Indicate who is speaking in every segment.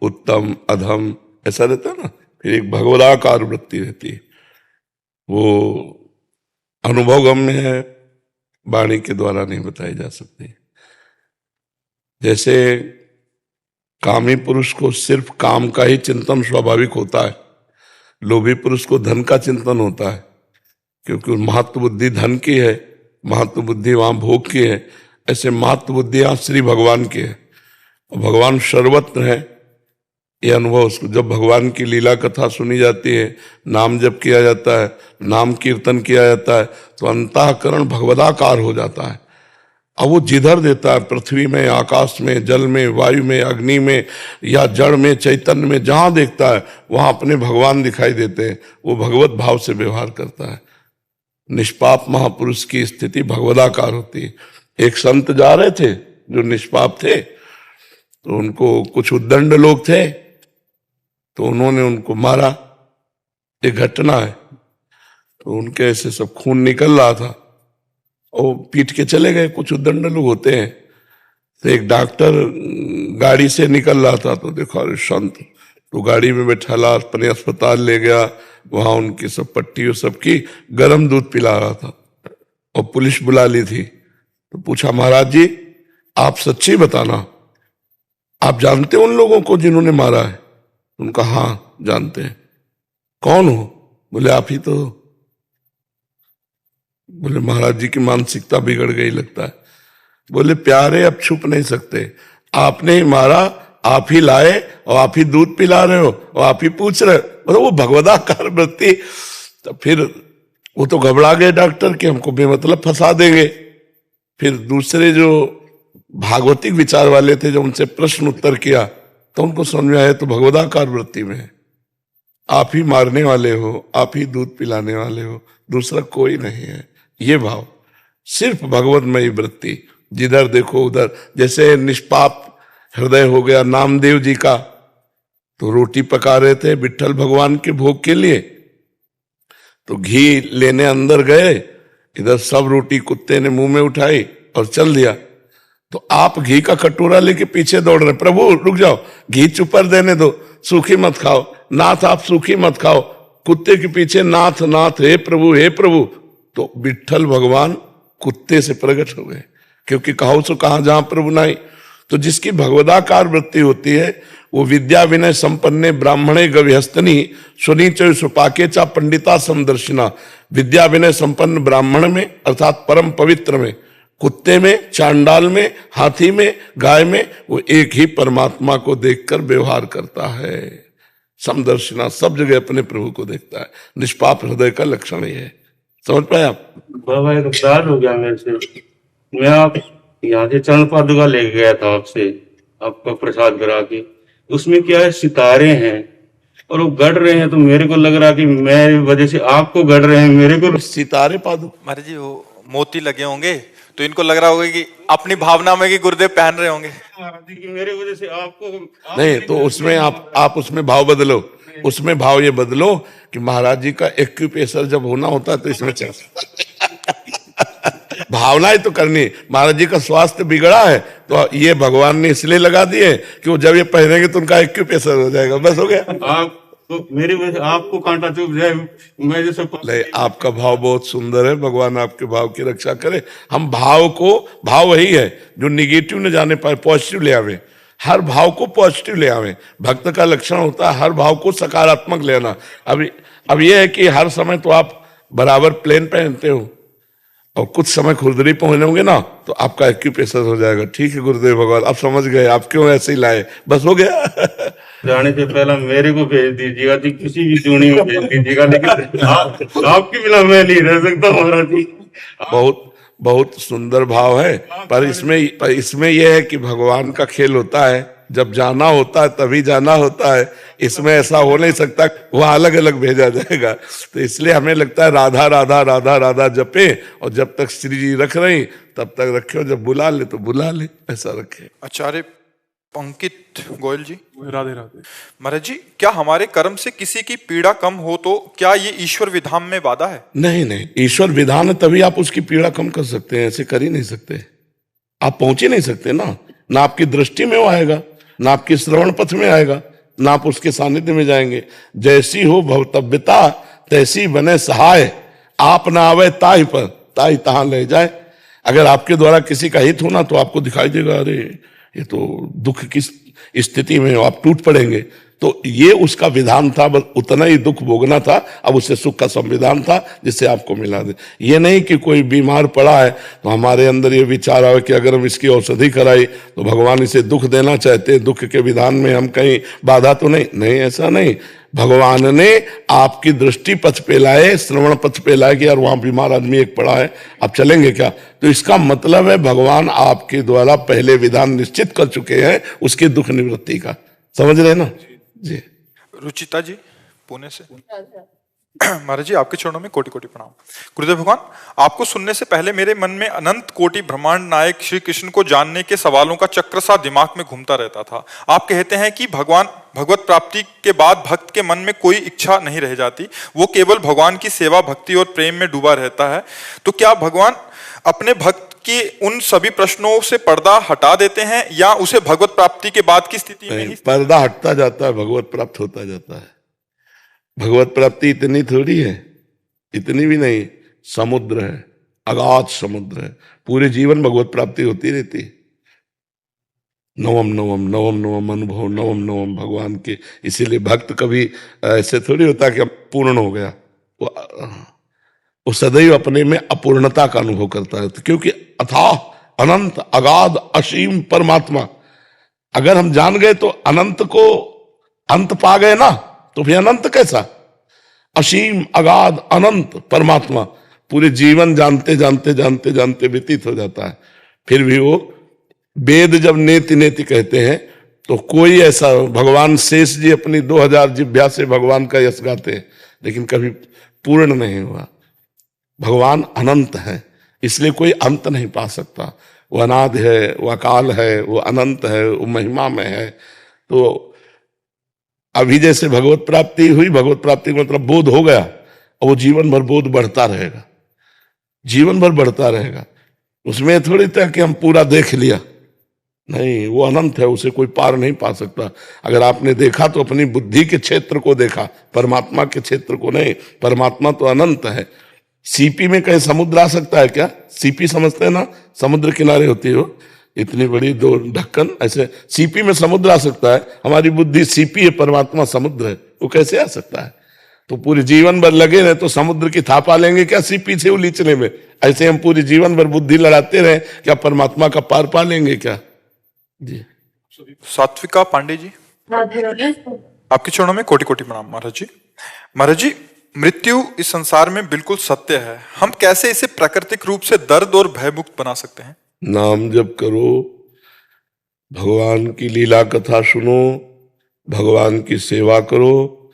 Speaker 1: उत्तम अधम ऐसा रहता है ना। फिर एक भगवदाकार वृत्ति रहती है, वो अनुभवगम्य है, वाणी के द्वारा नहीं बताई जा सकती। जैसे कामी पुरुष को सिर्फ काम का ही चिंतन स्वाभाविक होता है, लोभी पुरुष को धन का चिंतन होता है, क्योंकि महत्व बुद्धि धन की है, महत्व बुद्धि वहां भोग की है। ऐसे महत्व बुद्धि यहां श्री भगवान की है, और भगवान सर्वत्र है। ये अनुभव उसको, जब भगवान की लीला कथा सुनी जाती है, नाम जप किया जाता है, नाम कीर्तन किया जाता है, तो अंतःकरण भगवदाकार हो जाता है। अब वो जिधर देता है, पृथ्वी में, आकाश में, जल में, वायु में, अग्नि में, या जड़ में, चैतन्य में, जहां देखता है वहां अपने भगवान दिखाई देते हैं। वो भगवत भाव से व्यवहार करता है। निष्पाप महापुरुष की स्थिति भगवदाकार होती है। एक संत जा रहे थे जो निष्पाप थे, तो उनको कुछ उद्दंड लोग थे, तो उन्होंने उनको मारा। एक घटना है, तो उनके ऐसे सब खून निकल रहा था, और पीट के चले गए। कुछ उद्दंड लोग होते हैं। तो एक डॉक्टर गाड़ी से निकल रहा था, तो देखा अरे संत, तो गाड़ी में बैठाला, अपने अस्पताल ले गया। वहां उनकी सब पट्टी और सबकी गर्म दूध पिला रहा था, और पुलिस बुला ली थी। तो पूछा, महाराज जी आप सच्ची बताना, आप जानते उन लोगों को जिन्होंने मारा है? उनका हाँ जानते हैं। कौन हो? बोले आप ही तो। बोले महाराज जी की मानसिकता बिगड़ गई लगता है। बोले प्यारे अब छुप नहीं सकते, आपने ही मारा, आप ही लाए, और आप ही दूध पिला रहे हो, और आप ही पूछ रहे हो। मतलब वो भगवदाकार वृत्ति। तो फिर वो तो घबरा गए डॉक्टर के, हमको बेमतलब फंसा देंगे। फिर दूसरे जो भागवतिक विचार वाले थे, जो उनसे प्रश्न उत्तर किया, तो उनको समझ में आया तो भगवदाकार वृत्ति में है। आप ही मारने वाले हो, आप ही दूध पिलाने वाले हो, दूसरा कोई नहीं है। ये भाव, सिर्फ भगवतमयी वृत्ति, जिधर देखो उधर। जैसे निष्पाप हृदय हो गया नामदेव जी का, तो रोटी पका रहे थे विट्ठल भगवान के भोग के लिए, तो घी लेने अंदर गए, इधर सब रोटी कुत्ते ने मुंह में उठाई और चल दिया। तो आप घी का कटोरा लेके पीछे दौड़ रहे, प्रभु रुक जाओ, घी चुपर देने दो, सूखी मत खाओ। नाथ आप सूखी मत खाओ। कुत्ते के पीछे नाथ नाथ, हे प्रभु हे प्रभु। तो विट्ठल भगवान कुत्ते से प्रकट हो गए, क्योंकि कहो सो कहा जहां प्रभु नहीं। तो जिसकी भगवदाकार वृत्ति होती है, वो विद्या विनय संपन्ने ब्राह्मणे गविहस्तनी सुनीचय सुपाके चा पंडिता समदर्शिना। विद्या विनय संपन्न ब्राह्मण में, अर्थात परम पवित्र में, कुत्ते में, चांडाल में, हाथी में, गाय में, वो एक ही परमात्मा को देखकर व्यवहार करता है। समदर्शिना, सब जगह अपने प्रभु को देखता है। निष्पाप हृदय का लक्षण ये है। समझ पाए आप?
Speaker 2: बाबा एक अपराध हो गया मेरे से। मैं आप यहाँ से चरण पादुका लेके गया था आपसे, आपका प्रसाद करा के। उसमें क्या है, सितारे हैं और वो गढ़ रहे हैं, तो मेरे को लग रहा कि मेरी वजह से आपको गढ़ रहे हैं, मेरे को
Speaker 1: सितारे पादुका।
Speaker 3: महाराज जी वो मोती लगे होंगे, तो इनको लग रहा होगा कि अपनी भावना में कि गुरुदेव पहन रहे होंगे।
Speaker 2: कि मेरे वजह से आपको
Speaker 1: नहीं, तो उसमें आप उसमें भाव बदलो। उसमें भाव ये बदलो कि महाराज जी का एक्यूप्रेशर जब होना होता है तो इसमें चल भावनाएं तो करनी। महाराज जी का स्वास्थ्य बिगड़ा है, तो ये भगवान ने इसलिए लगा दिए कि वो जब ये पहनेंगे तो उनका एक्यूप्रेशर हो जाएगा, बस हो गया।
Speaker 2: आप तो मेरी वजह से आपको कांटा चुभ जाए, मैं जैसे
Speaker 1: ले, आपका भाव बहुत सुंदर है, भगवान आपके भाव की रक्षा करे। हम भाव वही है जो निगेटिव न जाने पाए, पॉजिटिव ले आवे। हर भाव को पॉजिटिव ले आवे। भक्त का लक्षण होता है हर भाव को सकारात्मक लेना। अब ये है कि हर समय तो आप बराबर प्लेन पहनते हो, और कुछ समय खुरदरी पहुंचे होंगे ना, तो आपका एक्यूप्रेशर हो जाएगा। ठीक है गुरुदेव भगवान, आप समझ गए, आप क्यों ऐसे ही लाए, बस हो गया।
Speaker 2: जाने से पहला मेरे को भेज दीजिएगा, किसी भी चूड़ी में भेज दीजिएगा, लेकिन आपके बिना मैं नहीं रह सकता महाराज जी।
Speaker 1: बहुत सुंदर भाव है, पर इसमें यह है कि भगवान का खेल होता है, जब जाना होता है तभी जाना होता है। इसमें ऐसा हो नहीं सकता वह अलग अलग भेजा जाएगा। तो इसलिए हमें लगता है राधा राधा राधा राधा जपे, और जब तक श्री जी रख रही तब तक रखे, जब बुला ले तो बुला ले, ऐसा रखे।
Speaker 3: आचार्य अंकित गोयल जी,
Speaker 4: राधे राधे।
Speaker 3: महाराज जी, क्या हमारे कर्म से किसी की पीड़ा कम हो तो क्या ये ईश्वर विधान में बाधा है?
Speaker 1: नहीं, ईश्वर विधान है तभी आप उसकी पीड़ा कम कर सकते हैं, ऐसे कर ही नहीं सकते। आप पहुंच ही नहीं सकते ना आपकी दृष्टि में वो आएगा, ना आपकी श्रवण पथ में आएगा, ना आप उसके सानिध्य में जाएंगे। जैसी हो भवतव्यता तैसी बने सहाय, आप ना आवे ताहि पर ताहि तहां ले जाए। अगर आपके द्वारा किसी का हित होना तो आपको दिखाई देगा, अरे ये तो दुख की स्थिति में हो, आप टूट पड़ेंगे। तो ये उसका विधान था, बस उतना ही दुख भोगना था, अब उससे सुख का संविधान था जिससे आपको मिला दे। ये नहीं कि कोई बीमार पड़ा है तो हमारे अंदर ये विचार आए कि अगर हम इसकी औषधि कराई तो भगवान इसे दुख देना चाहते हैं, दुख के विधान में हम कहीं बाधा तो नहीं। नहीं, ऐसा नहीं। भगवान ने आपकी दृष्टि पथ पे लाए, श्रवण पथ पे लाए कि यार वहां बीमार आदमी एक पड़ा है, आप चलेंगे क्या? तो इसका मतलब है भगवान आपके द्वारा पहले विधान निश्चित कर चुके हैं उसकी दुख निवृत्ति का। समझ रहे ना जी?
Speaker 3: रुचिता जी पुणे से। महाराज जी, आपके चरणों में कोटि कोटि प्रणाम। गुरुदेव भगवान, आपको सुनने से पहले मेरे मन में अनंत कोटि ब्रह्मांड नायक श्री कृष्ण को जानने के सवालों का चक्र सा दिमाग में घूमता रहता था। आप कहते हैं कि भगवत प्राप्ति के बाद भक्त के मन में कोई इच्छा नहीं रह जाती, वो केवल भगवान की सेवा, भक्ति और प्रेम में डूबा रहता है। तो क्या भगवान अपने भक्त कि उन सभी प्रश्नों से पर्दा हटा देते हैं या उसे भगवत प्राप्ति के बाद की स्थिति में ही
Speaker 1: पर्दा हटता जाता है, भगवत प्राप्त होता जाता है। भगवत प्राप्ति इतनी थोड़ी है, इतनी भी नहीं, समुद्र है, अगाध समुद्र है। पूरे जीवन भगवत प्राप्ति होती रहती है। नवम नवम नवम नवम अनुभव, नवम नवम भगवान के। इसीलिए भक्त कभी ऐसे थोड़ी होता कि अब पूर्ण हो गया, वो सदैव अपने में अपूर्णता का अनुभव करता है, क्योंकि अथाह अनंत अगाध असीम परमात्मा। अगर हम जान गए तो अनंत को अंत पा गए ना, तो फिर अनंत कैसा? असीम अगाध अनंत परमात्मा पूरे जीवन जानते जानते जानते जानते व्यतीत हो जाता है। फिर भी वो वेद जब नेति नेति कहते हैं तो कोई ऐसा, भगवान शेष जी अपनी 2000 जिह्वा से भगवान का यश गाते हैं, लेकिन कभी पूर्ण नहीं हुआ। भगवान अनंत है, इसलिए कोई अंत नहीं पा सकता। वो अनादि है, वो अकाल है, वो अनंत है, वो महिमा में है। तो अभी जैसे भगवत प्राप्ति हुई, भगवत प्राप्ति का मतलब बोध हो गया, और वो जीवन भर बोध बढ़ता रहेगा, जीवन भर बढ़ता रहेगा। उसमें थोड़ी था कि हम पूरा देख लिया, नहीं, वो अनंत है, उसे कोई पार नहीं पा सकता। अगर आपने देखा तो अपनी बुद्धि के क्षेत्र को देखा, परमात्मा के क्षेत्र को नहीं। परमात्मा तो अनंत है। सीपी में कहीं समुद्र आ सकता है क्या? सीपी समझते हैं ना, समुद्र किनारे होती है वो, इतनी बड़ी 2 ढक्कन, ऐसे सीपी में समुद्र आ सकता है? हमारी बुद्धि सीपी है, परमात्मा समुद्र है, वो कैसे आ सकता है? तो पूरे जीवन भर लगे रहे तो समुद्र की थापा लेंगे क्या सीपी से उलीचने में? ऐसे हम पूरे जीवन भर बुद्धि लड़ाते रहे, क्या परमात्मा का पार पा लेंगे क्या? जी।
Speaker 3: सात्विका पांडे जी, आपके चरणों में कोटि कोटि प्रणाम। महाराज जी, महाराज जी, मृत्यु इस संसार में बिल्कुल सत्य है, हम कैसे इसे प्राकृतिक रूप से दर्द और भयमुक्त बना सकते हैं?
Speaker 1: नाम जप करो, भगवान की लीला कथा सुनो, भगवान की सेवा करो,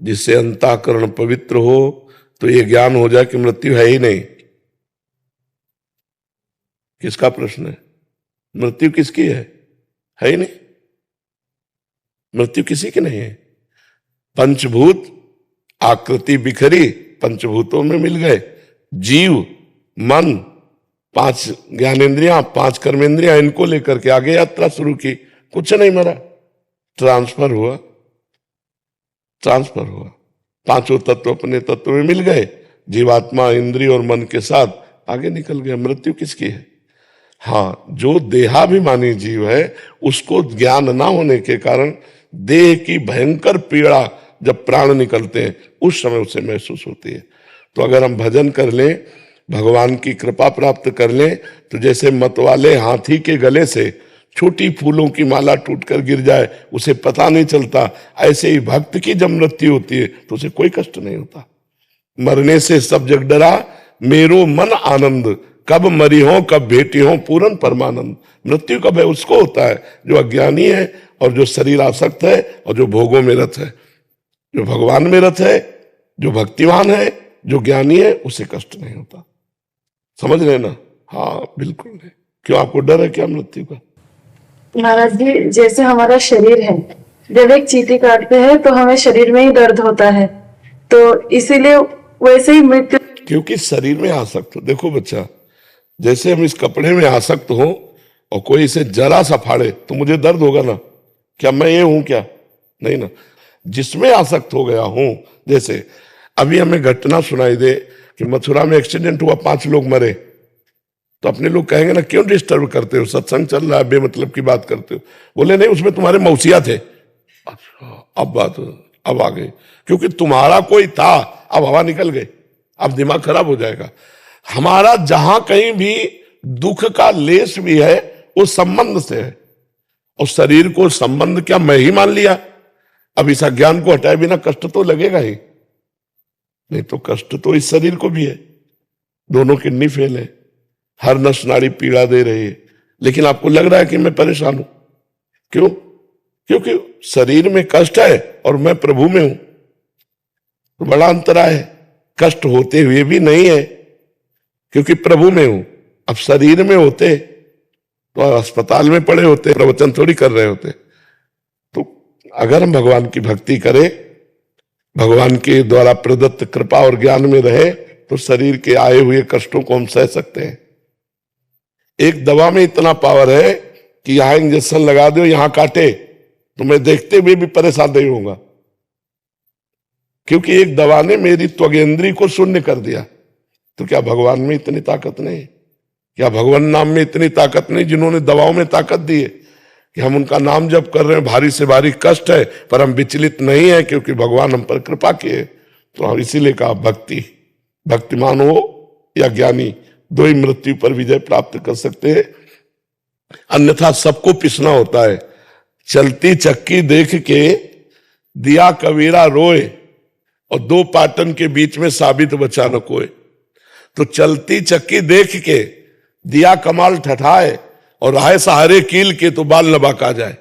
Speaker 1: जिससे अंतःकरण पवित्र हो, तो ये ज्ञान हो जाए कि मृत्यु है ही नहीं। किसका प्रश्न है? मृत्यु किसकी है ही नहीं। मृत्यु किसी की नहीं है। पंचभूत आकृति बिखरी, पंचभूतों में मिल गए, जीव मन 5 ज्ञानेंद्रियां 5 कर्मेंद्रियां, इनको लेकर के आगे यात्रा शुरू की। कुछ नहीं मरा, ट्रांसफर हुआ, ट्रांसफर हुआ। 5 तत्व अपने तत्व में मिल गए, जीवात्मा इंद्रिय और मन के साथ आगे निकल गया। मृत्यु किसकी है? हाँ, जो देहाभिमानी जीव है उसको ज्ञान ना होने के कारण देह की भयंकर पीड़ा जब प्राण निकलते हैं उस समय उसे महसूस होती है। तो अगर हम भजन कर लें, भगवान की कृपा प्राप्त कर लें, तो जैसे मतवाले हाथी के गले से छोटी फूलों की माला टूटकर गिर जाए, उसे पता नहीं चलता, ऐसे ही भक्त की जब मृत्यु होती है तो उसे कोई कष्ट नहीं होता। मरने से सब जग डरा, मेरो मन आनंद, कब मरी हो कब भेटी हो पूर्ण परमानंद। मृत्यु कब है? उसको होता है जो अज्ञानी है और जो शरीर आसक्त है और जो भोगों में रत है। जो भगवान में रत है, जो भक्तिवान है, जो ज्ञानी है, उसे कष्ट नहीं होता। समझ रहे ना? हाँ बिल्कुल नहीं। क्यों, आपको डर है क्या मृत्यु का?
Speaker 4: महाराज जी, जैसे हमारा शरीर है, जब एक चींटी काटते हैं तो हमें शरीर में ही दर्द होता है, तो इसीलिए वैसे ही मृत्यु।
Speaker 1: क्योंकि शरीर में आसक्त हो। देखो बच्चा, जैसे हम इस कपड़े में आसक्त हो और कोई इसे जरा सा फाड़े तो मुझे दर्द होगा ना? क्या मैं ये हूं क्या? नहीं ना, जिसमें आसक्त हो गया हूं। जैसे अभी हमें घटना सुनाई दे कि मथुरा में एक्सीडेंट हुआ, 5 लोग मरे, तो अपने लोग कहेंगे ना, क्यों डिस्टर्ब करते हो, सत्संग चल रहा है, बेमतलब की बात करते हो। बोले नहीं, उसमें तुम्हारे मौसिया थे। अच्छा, अब आ गए, क्योंकि तुम्हारा कोई था, अब हवा निकल गई, अब दिमाग खराब हो जाएगा। हमारा जहां कहीं भी दुख का लेस भी है, वो संबंध से है, और शरीर को संबंध क्या मैं ही मान लिया। अब इस अज्ञान को हटाए बिना कष्ट तो लगेगा ही, नहीं तो कष्ट तो इस शरीर को भी है। दोनों किडनी फेल है, हर नस नाड़ी पीड़ा दे रही है, लेकिन आपको लग रहा है कि मैं परेशान हूं। क्यों? क्योंकि शरीर में कष्ट है और मैं प्रभु में हूं, तो बड़ा अंतराय है। कष्ट होते हुए भी नहीं है, क्योंकि प्रभु में हूं। अब शरीर में होते तो अस्पताल में पड़े होते, प्रवचन थोड़ी कर रहे होते। तो अगर हम भगवान की भक्ति करें, भगवान के द्वारा प्रदत्त कृपा और ज्ञान में रहे, तो शरीर के आए हुए कष्टों को हम सह सकते हैं। एक दवा में इतना पावर है कि यहां इंजेक्शन लगा दो, यहां काटे, तो मैं देखते हुए भी परेशान नहीं होऊंगा, क्योंकि एक दवा ने मेरी त्वगेंद्री को शून्य कर दिया। तो क्या भगवान में इतनी ताकत नहीं? क्या भगवान नाम में इतनी ताकत नहीं, जिन्होंने दवाओं में ताकत दी है कि हम उनका नाम जप कर रहे हैं, भारी से भारी कष्ट है, पर हम विचलित नहीं है, क्योंकि भगवान हम पर कृपा किए। तो हम इसीलिए कहा, भक्तिमान हो या ज्ञानी, दो ही मृत्यु पर विजय प्राप्त कर सकते हैं, अन्यथा सबको पिसना होता है। चलती चक्की देख के दिया कबीरा रोए, और 2 पाटन के बीच में साबित बचा न कोई। तो चलती चक्की देख के दिया कमाल ठठाए, और राहे सहारे कील के तो बाल न बाका जाए।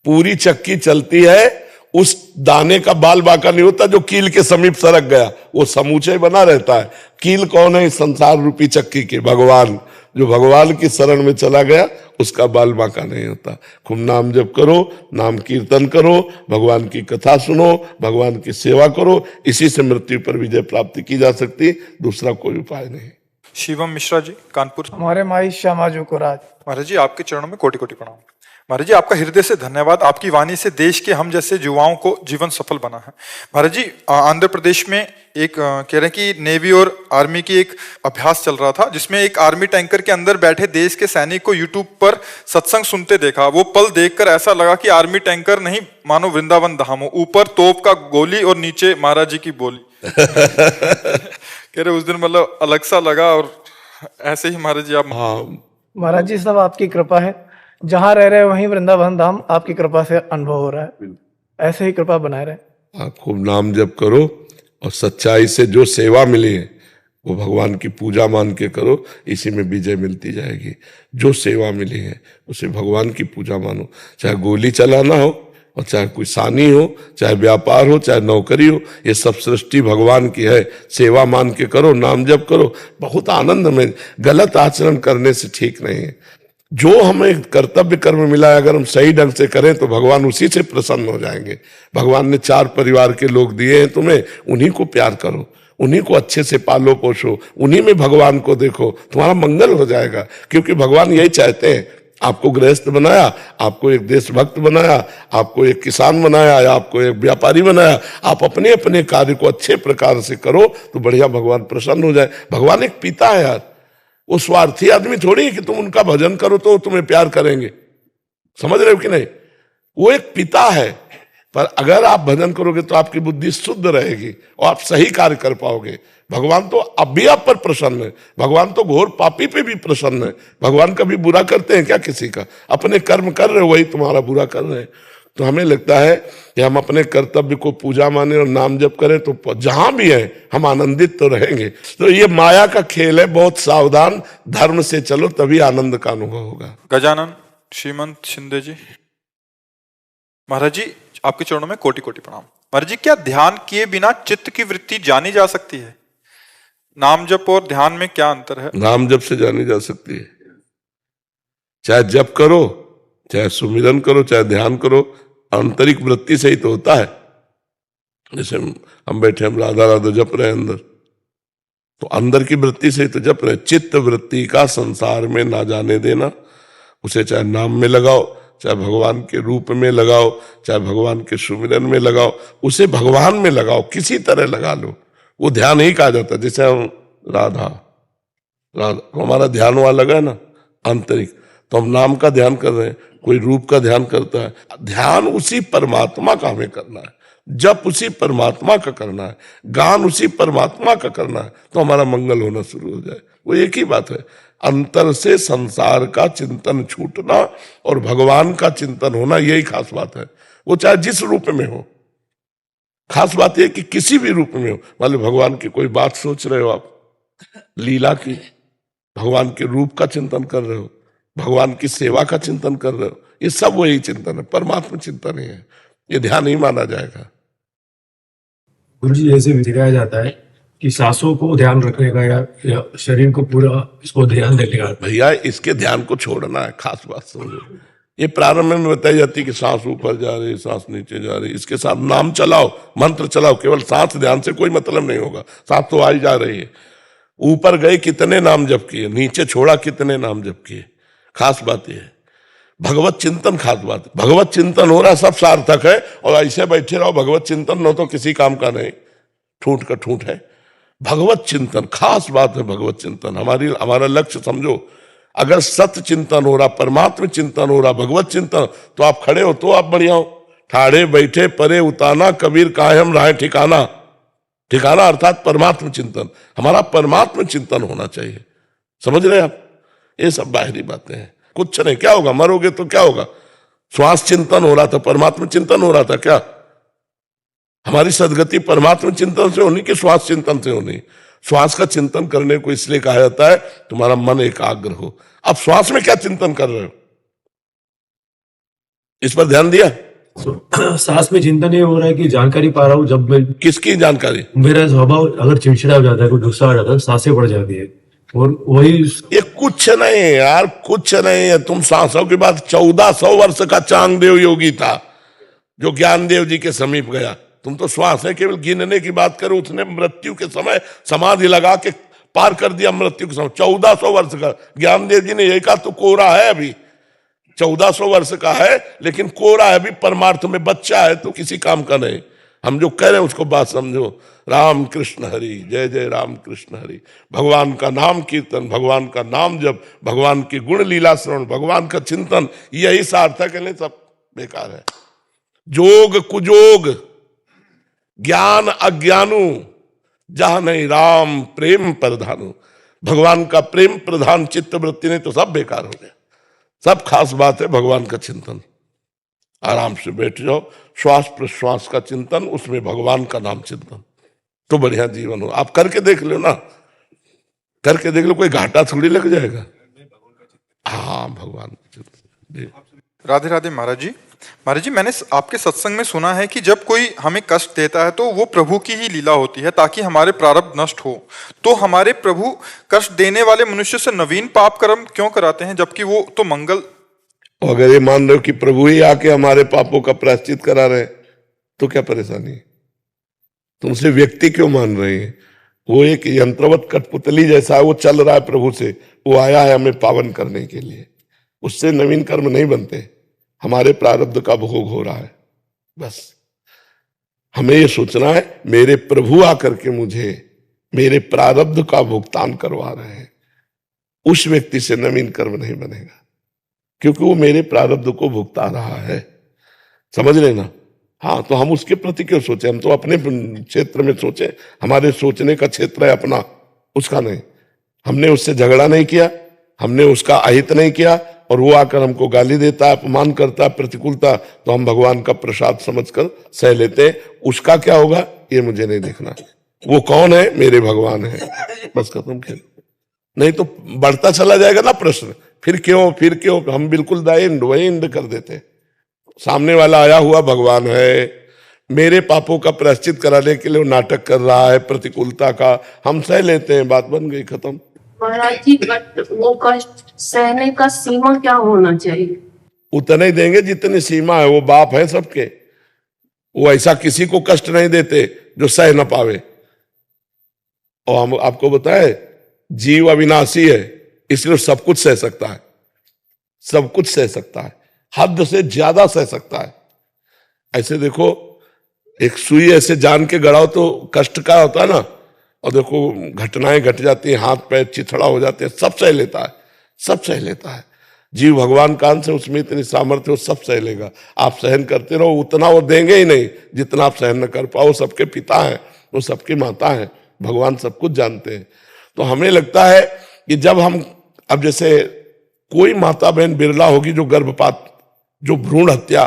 Speaker 1: पूरी चक्की चलती है, उस दाने का बाल बाका नहीं होता जो कील के समीप सरक गया, वो समूचे बना रहता है। कील कौन है इस संसार रूपी चक्की के? भगवान। जो भगवान की शरण में चला गया, उसका बाल बाका नहीं होता। खूब नाम जप करो, नाम कीर्तन करो, भगवान की कथा सुनो, भगवान की सेवा करो, इसी से मृत्यु पर विजय प्राप्ति की जा सकती, दूसरा कोई उपाय नहीं।
Speaker 3: शिवम मिश्रा जी, कानपुर।
Speaker 5: हमारे माई श्यामाजू को राज।
Speaker 3: महाराज जी, आपके चरणों में कोटि कोटि प्रणाम। महाराज जी, आपका हृदय से धन्यवाद। आपकी वाणी से देश के हम जैसे युवाओं को जीवन सफल बना है। महाराज जी, आंध्र प्रदेश में एक कह रहे हैं कि नेवी और आर्मी की एक अभ्यास चल रहा था, जिसमें एक आर्मी टैंकर के अंदर बैठे देश के सैनिक को यूट्यूब पर सत्संग सुनते देखा। वो पल देखकर ऐसा लगा कि आर्मी टैंकर नहीं, मानो वृंदावन धाम हो। ऊपर तोप का गोली और नीचे महाराज जी की बोली। कह रहे उस दिन मतलब अलग सा लगा। और ऐसे ही महाराज जी आप।
Speaker 1: हाँ
Speaker 5: महाराज जी, सब आपकी कृपा है, जहां रह रहे वहीं वृंदावन धाम आपकी कृपा से अनुभव हो रहा है। ऐसे ही कृपा बनाए रहे।
Speaker 1: आप खूब नाम जप करो, और सच्चाई से जो सेवा मिली है वो भगवान की पूजा मान के करो, इसी में विजय मिलती जाएगी। जो सेवा मिली है उसे भगवान की पूजा मानो, चाहे गोली चलाना हो, और चाहे कोई सानी हो, चाहे व्यापार हो, चाहे नौकरी हो, ये सब सृष्टि भगवान की है। सेवा मान के करो, नाम जप करो, बहुत आनंद में। गलत आचरण करने से ठीक नहीं है। जो हमें कर्तव्य कर्म मिला है, अगर हम सही ढंग से करें तो भगवान उसी से प्रसन्न हो जाएंगे। भगवान ने 4 परिवार के लोग दिए हैं तुम्हें, उन्हीं को प्यार करो, उन्हीं को अच्छे से पालो पोषो, उन्हीं में भगवान को देखो, तुम्हारा मंगल हो जाएगा। क्योंकि भगवान यही चाहते हैं। आपको गृहस्थ बनाया, आपको एक देशभक्त बनाया, आपको एक किसान बनाया, आपको एक व्यापारी बनाया। आप अपने अपने कार्य को अच्छे प्रकार से करो तो बढ़िया भगवान प्रसन्न हो जाए। भगवान एक पिता है यार, वो स्वार्थी आदमी थोड़ी है कि तुम उनका भजन करो तो तुम्हें प्यार करेंगे। समझ रहे हो कि नहीं? वो एक पिता है, पर अगर आप भजन करोगे तो आपकी बुद्धि शुद्ध रहेगी और आप सही कार्य कर पाओगे। भगवान तो अब भी आप पर प्रसन्न है, भगवान तो घोर पापी पे भी प्रसन्न है। भगवान कभी बुरा करते हैं क्या किसी का? अपने कर्म कर रहे हो, वही तुम्हारा बुरा कर रहे हैं। तो हमें लगता है कि हम अपने कर्तव्य को पूजा माने और नाम जप करें तो जहां भी हैं हम आनंदित तो रहेंगे। तो ये माया का खेल है, बहुत सावधान, धर्म से चलो तभी आनंद का अनुभव होगा।
Speaker 3: गजानन श्रीमंत शिंदे जी। महाराज जी, आपके चरणों में कोटि कोटि प्रणाम। महाराज जी, क्या ध्यान किए बिना चित्त की वृत्ति जानी जा सकती है? नाम जप और ध्यान में क्या अंतर है?
Speaker 1: नाम जप से जानी जा सकती है। चाहे जप करो, चाहे सुमिरन करो, चाहे ध्यान करो, आंतरिक वृत्ति से ही तो होता है। जैसे हम बैठे, हम राधा राधा जप रहे हैं अंदर, तो अंदर की वृत्ति से ही तो जप रहे। चित्त वृत्ति का संसार में ना जाने देना, उसे चाहे नाम में लगाओ, चाहे भगवान के रूप में लगाओ, चाहे भगवान के सुमिरन में लगाओ, उसे भगवान में लगाओ, किसी तरह लगा लो, वो ध्यान ही कहा जाता है। जैसे हम राधा राधा हमारा ध्यान वहां लगा ना आंतरिक, तो हम नाम का ध्यान कर रहे हैं, कोई रूप का ध्यान करता है। ध्यान उसी परमात्मा का हमें करना है, जप उसी परमात्मा का करना है, गान उसी परमात्मा का करना है, तो हमारा मंगल होना शुरू हो जाए। वो एक ही बात है, अंतर से संसार का चिंतन छूटना और भगवान का चिंतन होना, यही खास बात है। वो चाहे जिस रूप में हो, खास बात यह कि किसी भी रूप में हो। मान लो भगवान की कोई बात सोच रहे हो आप, लीला की, भगवान के रूप का चिंतन कर रहे हो, भगवान की सेवा का चिंतन कर रहे हो, ये सब वही चिंतन है, परमात्मा चिंतन ही है, ये ध्यान नहीं माना जाएगा।
Speaker 6: गुरु जी, जैसे सिखाया जाता है कि सांसों को ध्यान रखने का या शरीर को पूरा इसको ध्यान देने का।
Speaker 1: भैया इसके ध्यान को छोड़ना है, खास बात समझो। ये प्रारंभ में बताई जाती है कि सांस ऊपर जा रही, सांस नीचे जा रही, इसके साथ नाम चलाओ, मंत्र चलाओ, केवल सांस ध्यान से कोई मतलब नहीं होगा। सांस तो आई जा रही है, ऊपर गए कितने नाम जप किए, नीचे छोड़ा कितने नाम जप किए, खास बात यह है। भगवत चिंतन खास बात है, भगवत चिंतन हो रहा सब सार्थक है, और ऐसे बैठे रहो भगवत चिंतन न तो किसी काम का नहीं, ठूठ का ठूठ है। भगवत चिंतन खास बात है, भगवत चिंतन हमारा लक्ष्य समझो। अगर सत्य चिंतन हो रहा, परमात्मा चिंतन हो रहा, भगवत चिंतन, तो आप खड़े हो तो आप बढ़िया हो। ठाड़े बैठे परे उताना, कबीर कायम रहे ठिकाना। ठिकाना अर्थात परमात्मा चिंतन, हमारा परमात्मा चिंतन होना चाहिए। समझ रहे आप, ये सब बाहरी बातें हैं, कुछ नहीं। क्या होगा, मरोगे तो क्या होगा? श्वास चिंतन हो रहा था, परमात्मा चिंतन हो रहा था क्या? हमारी सदगति परमात्मा चिंतन से होनी कि श्वास चिंतन से होनी? श्वास का चिंतन करने को इसलिए कहा जाता है तुम्हारा मन एकाग्र हो। अब श्वास में क्या चिंतन कर रहे हो, इस पर ध्यान दिया?
Speaker 6: सांस में चिंतन ये हो रहा है कि जानकारी पा रहा हूँ, जब मैं
Speaker 1: किसकी जानकारी?
Speaker 6: मेरा स्वभाव अगर चिड़चिड़ा हो जाता है, कोई गुस्सा आ जाता है, सांसें बढ़ जाती है, और वही
Speaker 1: ये कुछ नहीं है यार, कुछ नहीं है। तुम सांसों के बाद 1400 वर्ष का चांगदेव योगी था जो ज्ञानदेव जी के समीप गया। तुम तो श्वास है केवल गिनने की बात करो, उसने मृत्यु के समय समाधि लगा के पार कर दिया मृत्यु के समय। 1400 वर्ष का ज्ञानदेव जी ने यही कहा, तो कोरा है अभी, 1400 वर्ष का है लेकिन कोरा है अभी, परमार्थ में बच्चा है, तो किसी काम का नहीं। हम जो कह रहे हैं उसको बात समझो। राम कृष्ण हरि, जय जय राम कृष्ण हरि। भगवान का नाम कीर्तन, भगवान का नाम जप, भगवान की गुण लीला श्रवण, भगवान का चिंतन, यही सार्थक है, नहीं सब बेकार है। जोग कुजोग, ज्ञान अज्ञानु, जहां नहीं राम प्रेम प्रधानु। भगवान का प्रेम प्रधान चित्त वृत्ति नहीं तो सब बेकार हो गया। सब खास बात है भगवान का चिंतन। आराम से बैठ जाओ, श्वास प्रश्वास का चिंतन, उसमें भगवान का नाम चिंतन, तो बढ़िया जीवन हो। आप करके देख लो ना, करके देख लो, कोई घाटा थोड़ी लग जाएगा। हाँ, भगवान का चिंतन।
Speaker 3: राधे राधे महाराज जी। महाराज जी, मैंने आपके सत्संग में सुना है कि जब कोई हमें कष्ट देता है तो वो प्रभु की ही लीला होती है ताकि हमारे प्रारब्ध नष्ट हो। तो हमारे प्रभु कष्ट देने वाले मनुष्य से नवीन पाप कर्म क्यों कराते हैं, जबकि वो तो मंगल।
Speaker 1: अगर ये मान रहे हो कि प्रभु ही आके हमारे पापों का प्रायश्चित करा रहे हैं, तो क्या परेशानी है? तुमसे व्यक्ति क्यों मान रहे हैं? वो एक यंत्रवत कठपुतली जैसा है, वो चल रहा है प्रभु से, वो आया है हमें पावन करने के लिए। उससे नवीन कर्म नहीं बनते, हमारे प्रारब्ध का भोग हो रहा है। बस हमें ये सोचना है, मेरे प्रभु आकर के मुझे मेरे प्रारब्ध का भुगतान करवा रहे हैं। उस व्यक्ति से नवीन कर्म नहीं बनेगा, क्योंकि वो मेरे प्रारब्ध को भुगता रहा है। समझ लेना। हाँ, तो हम उसके प्रति क्यों सोचे? हम तो अपने क्षेत्र में सोचे, हमारे सोचने का क्षेत्र है अपना, उसका नहीं। हमने उससे झगड़ा नहीं किया, हमने उसका अहित नहीं किया, और वो आकर हमको गाली देता है, अपमान करता है, प्रतिकूलता, तो हम भगवान का प्रसाद समझकर सह लेते हैं। उसका क्या होगा ये मुझे नहीं देखना। वो कौन है? मेरे भगवान है, बस खत्म खेल। नहीं तो बढ़ता चला जाएगा ना प्रश्न, फिर क्यों हम बिल्कुल वही इंड कर देते। सामने वाला आया हुआ भगवान है, मेरे पापों का प्रायश्चित कराने के लिए वो नाटक कर रहा है प्रतिकूलता का, हम सह लेते हैं, बात बन गई, खत्म।
Speaker 7: महाराज जी, वो कष्ट सहने का सीमा क्या होना चाहिए?
Speaker 1: उतने ही देंगे जितनी सीमा है। वो बाप है सबके, वो ऐसा किसी को कष्ट नहीं देते जो सह न पावे। और हम आपको बताए, जीव अविनाशी है, इसलिए सब कुछ सह सकता है, सब कुछ सह सकता है। हद से ज्यादा सह सकता है। ऐसे देखो, एक सुई ऐसे जान के गड़ाओ तो कष्ट का होता है ना, और देखो घटनाएं घट जाती हैं, हाथ पैर चिथड़ा हो जाते हैं, सब सह लेता है, सब सह लेता है। जीव भगवान कान से उसमें इतनी सामर्थ्य, वो सब सह लेगा। आप सहन करते रहो, उतना वो देंगे ही नहीं जितना आप सहन न कर पाओ। सबके पिता हैं, वो सबकी माता हैं, भगवान सब कुछ जानते हैं। तो हमें लगता है कि जब हम, अब जैसे कोई माता बहन बिरला होगी जो गर्भपात, जो भ्रूण हत्या,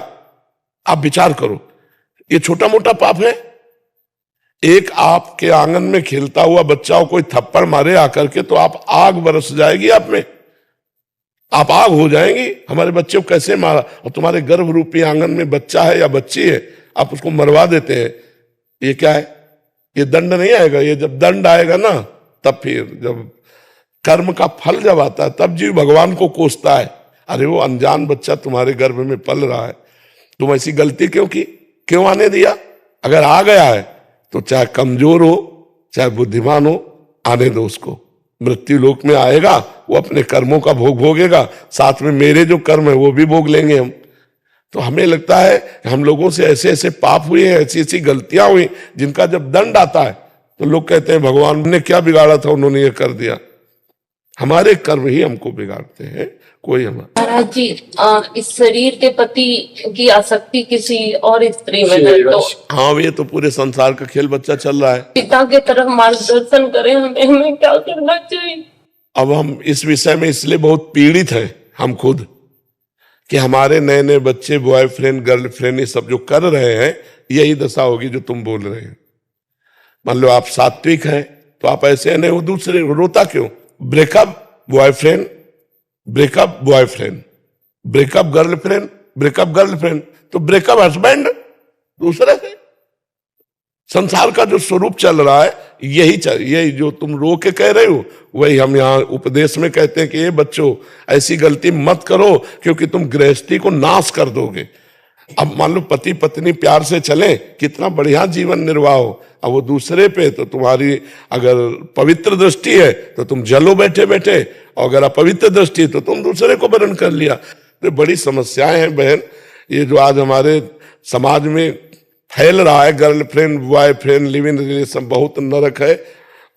Speaker 1: आप विचार करो, ये छोटा मोटा पाप है? एक आपके आंगन में खेलता हुआ बच्चा को कोई थप्पड़ मारे आकर के, तो आप आग बरस जाएगी आप में, आप आग हो जाएंगी। हमारे बच्चे को कैसे मारा, और तुम्हारे गर्भ रूपी आंगन में बच्चा है या बच्ची है, आप उसको मरवा देते हैं। ये क्या है? ये दंड नहीं आएगा? ये जब दंड आएगा ना, तब फिर जब कर्म का फल जब आता है, तब जीव भगवान को कोसता है, अरे वो अनजान बच्चा तुम्हारे गर्भ में पल रहा है, तुम ऐसी गलती क्यों की, क्यों आने दिया? अगर आ गया है तो चाहे कमजोर हो चाहे बुद्धिमान हो, आने दो उसको। मृत्यु लोक में आएगा, वो अपने कर्मों का भोग भोगेगा, साथ में मेरे जो कर्म है वो भी भोग लेंगे हम। तो हमें लगता है कि हम लोगों से ऐसे ऐसे पाप हुए हैं, ऐसी ऐसी गलतियां हुई, जिनका जब दंड आता है तो लोग कहते हैं भगवान ने क्या बिगाड़ा था, उन्होंने ये कर दिया। हमारे कर्म ही हमको बिगाड़ते हैं, कोई हमारा।
Speaker 7: महाराज जी, इस शरीर के प्रति की आसक्ति किसी और स्त्री में है तो
Speaker 1: हाँ, ये तो पूरे संसार का खेल बच्चा चल रहा है।
Speaker 7: पिता के तरफ मार्गदर्शन करें, हमें क्या करना चाहिए?
Speaker 1: अब हम इस विषय में इसलिए बहुत पीड़ित हैं हम खुद, कि हमारे नए नए बच्चे बॉयफ्रेंड गर्लफ्रेंड ये सब जो कर रहे हैं, यही दशा होगी जो तुम बोल रहे हो। मान लो आप सात्विक हैं तो आप ऐसे नहीं, वो दूसरे रोता क्यों? Breakup boyfriend, breakup boyfriend, breakup girlfriend, breakup girlfriend, तो ब्रेकअप हस्बैंड दूसरे से। संसार का जो स्वरूप चल रहा है यही जो तुम रो के कह रहे हो, वही हम यहाँ उपदेश में कहते हैं कि ये बच्चों ऐसी गलती मत करो, क्योंकि तुम गृहस्थी को नाश कर दोगे। अब मान लो पति पत्नी प्यार से चले, कितना बढ़िया जीवन निर्वाह हो, अब वो दूसरे पे, तो तुम्हारी अगर पवित्र दृष्टि है तो तुम जलो बैठे बैठे, और अगर अपवित्र दृष्टि है तो तुम दूसरे को वरण कर लिया। तो बड़ी समस्याएं हैं बहन, ये जो आज हमारे समाज में फैल रहा है, girlfriend boyfriend live in relation, बहुत नरक है,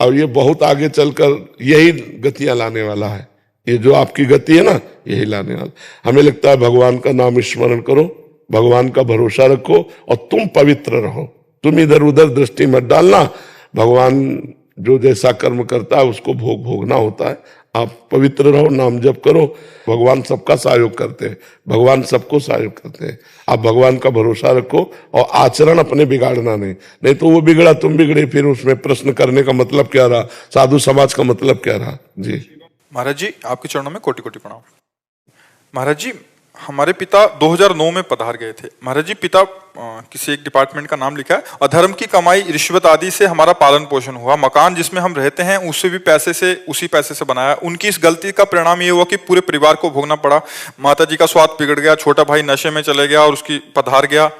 Speaker 1: और ये बहुत आगे चलकर यही गतियां लाने वाला है। ये जो आपकी गति है ना, यही लाने वाला। हमें लगता है भगवान का नाम स्मरण करो, भगवान का भरोसा रखो, और तुम पवित्र रहो, तुम इधर उधर दृष्टि मत डालना। भगवान जो जैसा कर्म करता है उसको भोगना होता है। आप पवित्र रहो, नाम जप करो, भगवान सबका सहयोग करते हैं, भगवान सबको सहयोग करते हैं। आप भगवान का भरोसा रखो, और आचरण अपने बिगाड़ना नहीं तो वो बिगड़ा तुम बिगड़े, फिर उसमें प्रश्न करने का मतलब क्या रहा, साधु समाज का मतलब क्या रहा। जी
Speaker 3: महाराज जी, आपके चरणों में कोटि कोटि प्रणाम। महाराज जी, हमारे पिता 2009 में पधार गए थे। महाराज जी, पिता किसी एक डिपार्टमेंट का नाम लिखा है, अधर्म की कमाई रिश्वत आदि से हमारा पालन पोषण हुआ। मकान जिसमें हम रहते हैं उसी पैसे से बनाया। उनकी इस गलती का परिणाम ये हुआ कि पूरे परिवार को भोगना पड़ा। माता जी का स्वास्थ्य बिगड़ गया, छोटा भाई नशे में चले गया और उसकी पधार गया,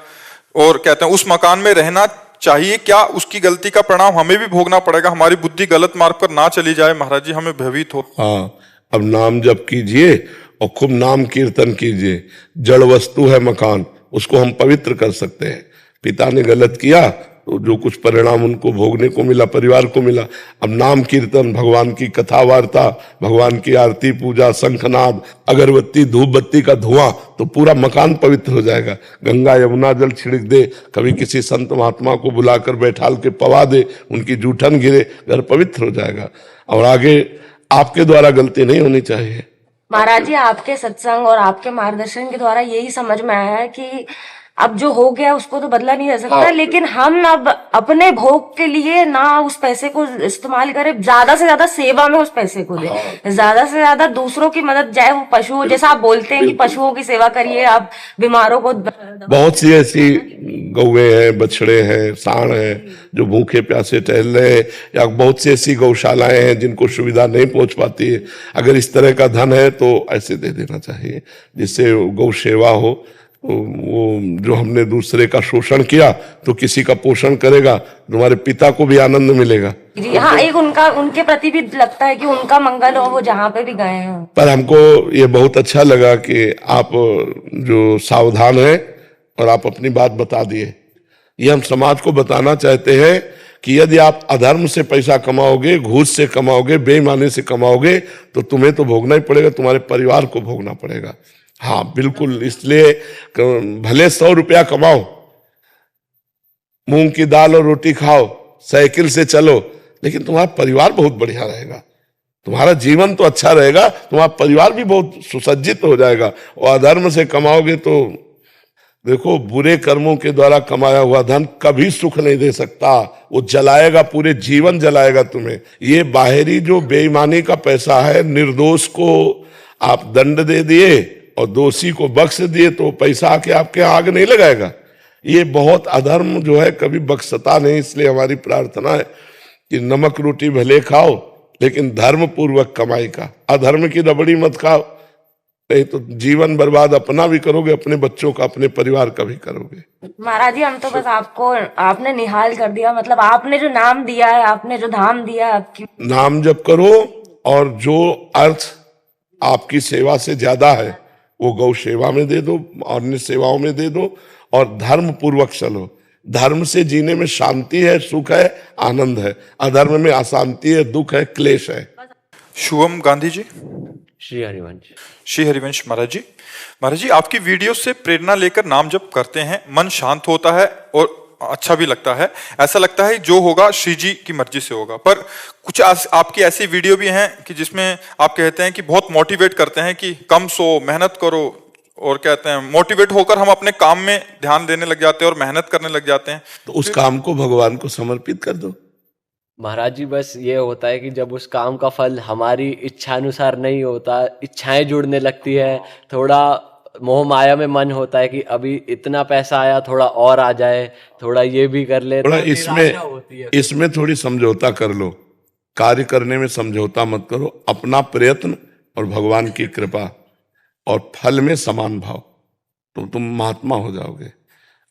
Speaker 3: और कहते हैं उस मकान में रहना चाहिए क्या, उसकी गलती का परिणाम हमें भी भोगना पड़ेगा। हमारी बुद्धि गलत मार्ग पर ना चली जाए महाराज जी, हमें भयभीत हो।
Speaker 1: हाँ, अब नाम जप कीजिए और खूब नाम कीर्तन कीजिए। जड़ वस्तु है मकान, उसको हम पवित्र कर सकते हैं। पिता ने गलत किया तो जो कुछ परिणाम उनको भोगने को मिला, परिवार को मिला। अब नाम कीर्तन, भगवान की कथा वार्ता, भगवान की आरती पूजा, शंखनाद, अगरबत्ती धूप बत्ती का धुआं, तो पूरा मकान पवित्र हो जाएगा। गंगा यमुना जल छिड़क दे, कभी किसी संत महात्मा को बुलाकर बैठाल के पवा दे, उनकी जूठन गिरे, घर पवित्र हो जाएगा। और आगे आपके द्वारा गलती नहीं होनी चाहिए।
Speaker 8: महाराज जी, आपके सत्संग और आपके मार्गदर्शन के द्वारा यही समझ में आया है कि अब जो हो गया उसको तो बदला नहीं जा सकता, लेकिन हम अब अपने भोग के लिए ना उस पैसे को इस्तेमाल करें, ज्यादा से ज्यादा सेवा में उस पैसे को दें, ज्यादा से ज्यादा दूसरों की मदद, चाहे वो पशु, जैसा आप बोलते हैं कि पशुओं की सेवा करिए, आप बीमारों को।
Speaker 1: बहुत सी ऐसी गौवे हैं, बछड़े हैं, सांड हैं जो भूखे प्यासे टहल रहे हैं, या बहुत सी ऐसी गौशालाएं हैं जिनको सुविधा नहीं पहुंच पाती है। अगर इस तरह का धन है तो ऐसे दे देना चाहिए, जिससे गौ सेवा हो। वो जो हमने दूसरे का शोषण किया तो किसी का पोषण करेगा, तुम्हारे पिता को भी आनंद मिलेगा।
Speaker 8: जी हाँ, एक उनका उनके प्रति भी लगता है कि उनका मंगल हो, वो जहाँ पे भी गए हैं।
Speaker 1: पर हमको ये बहुत अच्छा लगा कि आप जो सावधान हैं और आप अपनी बात बता दिए। ये हम समाज को बताना चाहते हैं कि यदि आप अधर्म से पैसा कमाओगे, घूस से कमाओगे, बेईमानी से कमाओगे, तो तुम्हें तो भोगना ही पड़ेगा, तुम्हारे परिवार को भोगना पड़ेगा। हाँ बिल्कुल, इसलिए भले 100 रुपया कमाओ, मूंग की दाल और रोटी खाओ, साइकिल से चलो, लेकिन तुम्हारा परिवार बहुत बढ़िया रहेगा, तुम्हारा जीवन तो अच्छा रहेगा, तुम्हारा परिवार भी बहुत सुसज्जित हो जाएगा। और अधर्म से कमाओगे तो देखो, बुरे कर्मों के द्वारा कमाया हुआ धन कभी सुख नहीं दे सकता, वो जलाएगा, पूरे जीवन जलाएगा तुम्हें। ये बाहरी जो बेईमानी का पैसा है, निर्दोष को आप दंड दे दिए और दोषी को बख्श दिए, तो पैसा आके आपके आग नहीं लगाएगा। ये बहुत अधर्म जो है कभी बख्शता नहीं। इसलिए हमारी प्रार्थना है कि नमक रोटी भले खाओ, लेकिन धर्म पूर्वक कमाई का, अधर्म की रबड़ी मत खाओ, नहीं तो जीवन बर्बाद अपना भी करोगे, अपने बच्चों का, अपने परिवार का भी करोगे।
Speaker 8: महाराज जी, हम तो बस आपने निहाल कर दिया, मतलब आपने जो नाम दिया है, आपने जो धाम दिया है, आपकी
Speaker 1: नाम जप करो, और जो अर्थ आपकी सेवा से ज्यादा है वो गौ सेवा में दे दो, अन्य सेवाओं में दे दो, और धर्म पूर्वक चलो। धर्म से जीने में शांति है, सुख है, आनंद है। अधर्म में अशांति है, दुख है, क्लेश है।
Speaker 3: शुभम गांधी जी।
Speaker 9: श्री हरिवंश।
Speaker 3: श्री हरिवंश महाराज जी। महाराज जी, आपकी वीडियो से प्रेरणा लेकर नाम जप करते हैं, मन शांत होता है और अच्छा भी लगता है। ऐसा लगता है जो होगा श्री जी की मर्जी से होगा। पर कुछ आपकी ऐसी वीडियो भी हैं कि जिसमें आप कहते हैं कि बहुत मोटिवेट करते हैं कि कम सो, मेहनत करो, और कहते हैं मोटिवेट होकर हम अपने काम में ध्यान देने लग जाते हैं और मेहनत करने लग जाते हैं।
Speaker 1: तो उस काम को भगवान को समर्पित कर दो।
Speaker 9: महाराज जी, बस ये होता है कि जब उस काम का फल हमारी इच्छा अनुसार नहीं होता, इच्छाएं जुड़ने लगती है, थोड़ा मोह माया में मन होता है कि अभी इतना पैसा आया, थोड़ा और आ जाए, थोड़ा ये भी कर ले,
Speaker 1: थोड़ा
Speaker 9: तो
Speaker 1: इसमें थोड़ी समझौता कर लो। कार्य करने में समझौता मत करो। अपना प्रयत्न और भगवान की कृपा और फल में समान भाव, तो तुम महात्मा हो जाओगे।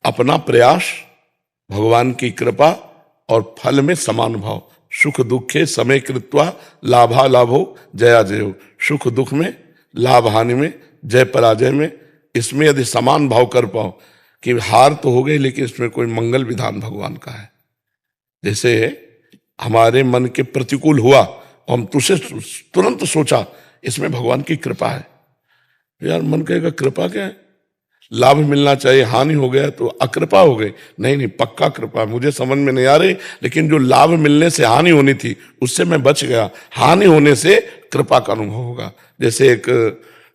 Speaker 1: अपना प्रयास, भगवान की कृपा और फल में समान भाव। सुख दुखे समय कृत्वा लाभा लाभो जया जयो। सुख दुख में, लाभ हानि में, जय पराजय में, इसमें यदि समान भाव कर पाओ कि हार तो हो गई, लेकिन इसमें कोई मंगल विधान भगवान का है। जैसे हमारे मन के प्रतिकूल हुआ और हम तुझसे तुरंत सोचा इसमें भगवान की कृपा है। यार मन कहेगा कृपा क्या है, लाभ मिलना चाहिए, हानि हो गया तो अकृपा हो गई। नहीं, पक्का कृपा। मुझे समझ में नहीं आ रही, लेकिन जो लाभ मिलने से हानि होनी थी उससे मैं बच गया, हानि होने से कृपा का अनुभव होगा। जैसे एक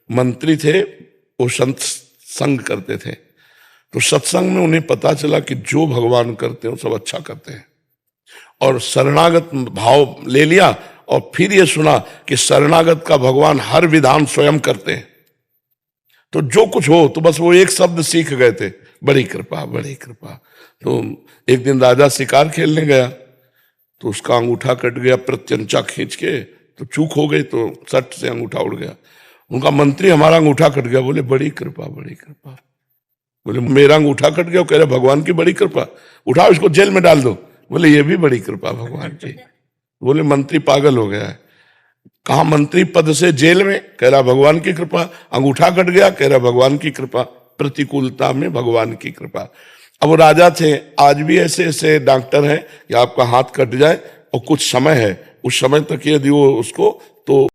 Speaker 1: मंत्री थे, वो संत संग करते थे, तो सत्संग में उन्हें पता चला कि जो भगवान करते हैं सब अच्छा करते हैं, और शरणागत भाव ले लिया। और फिर ये सुना कि शरणागत का भगवान हर विधान स्वयं करते हैं, तो जो कुछ हो, तो बस वो एक शब्द सीख गए थे, बड़ी कृपा, बड़ी कृपा। तो एक दिन राजा शिकार खेलने गया, तो उसका अंगूठा कट गया, प्रत्यंचा खींच के, तो चूक हो गई, तो सट से अंगूठा उड़ गया। उनका मंत्री, हमारा अंगूठा कट गया। बोले बड़ी कृपा, बड़ी कृपा। बोले मेरा अंगूठा कट गया, कह रहे भगवान की बड़ी कृपा, उठाओ इसको जेल में डाल दो। बोले ये भी बड़ी कृपा भगवान की। बोले मंत्री पागल हो गया है, कहा मंत्री पद से जेल में, कह रहा भगवान की कृपा। अंगूठा कट गया, कह रहा भगवान की कृपा। प्रतिकूलता में भगवान की कृपा। अब वो राजा थे, आज भी ऐसे ऐसे डॉक्टर हैं कि आपका हाथ कट जाए और कुछ समय है, उस समय तक यदि वो उसको तो